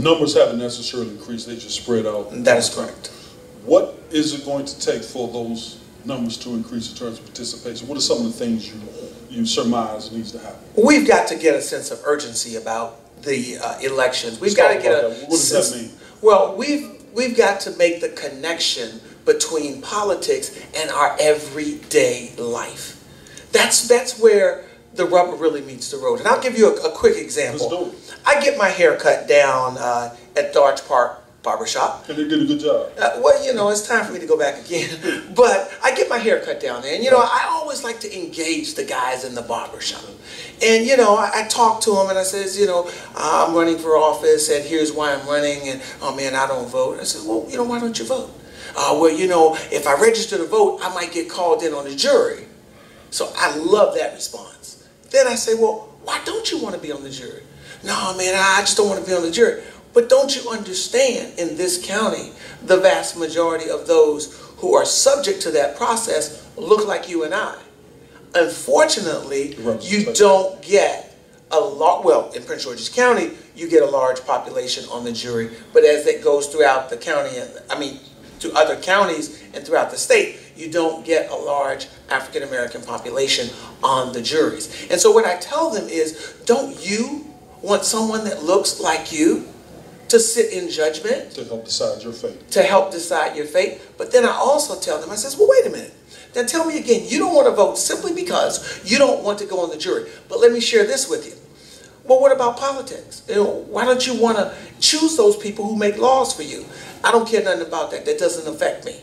numbers haven't necessarily increased, they just spread out. That is correct. What is it going to take for those numbers to increase in terms of participation? What are some of the things you surmise needs to happen? We've got to get a sense of urgency about the elections. We've got to get a what does that mean? Well, we've got to make the connection between politics and our everyday life. That's where the rubber really meets the road. And I'll give you a quick example. Let's do it. I get my hair cut down at Dodge Park Barbershop. And they did a good job. Well, you know, it's time for me to go back again. But I get my hair cut down there. And, you know, I always like to engage the guys in the barbershop. And, you know, I talk to them and I says, you know, I'm running for office and here's why I'm running. And, oh, man, I don't vote. I said, well, you know, why don't you vote? Well, you know, if I register to vote, I might get called in on the jury. So I love that response. Then I say, well, why don't you want to be on the jury? No, man, I just don't want to be on the jury. But don't you understand, in this county, the vast majority of those who are subject to that process look like you and I. Unfortunately, you don't get a lot, well, in Prince George's County, you get a large population on the jury, but as it goes throughout the county, I mean, to other counties and throughout the state, you don't get a large African American population on the juries. And so what I tell them is, don't you want someone that looks like you to sit in judgment? To help decide your fate. To help decide your fate. But then I also tell them, I says, well, wait a minute. Now tell me again, you don't want to vote simply because you don't want to go on the jury. But let me share this with you. Well, what about politics? You know, why don't you want to choose those people who make laws for you? I don't care nothing about that. That doesn't affect me.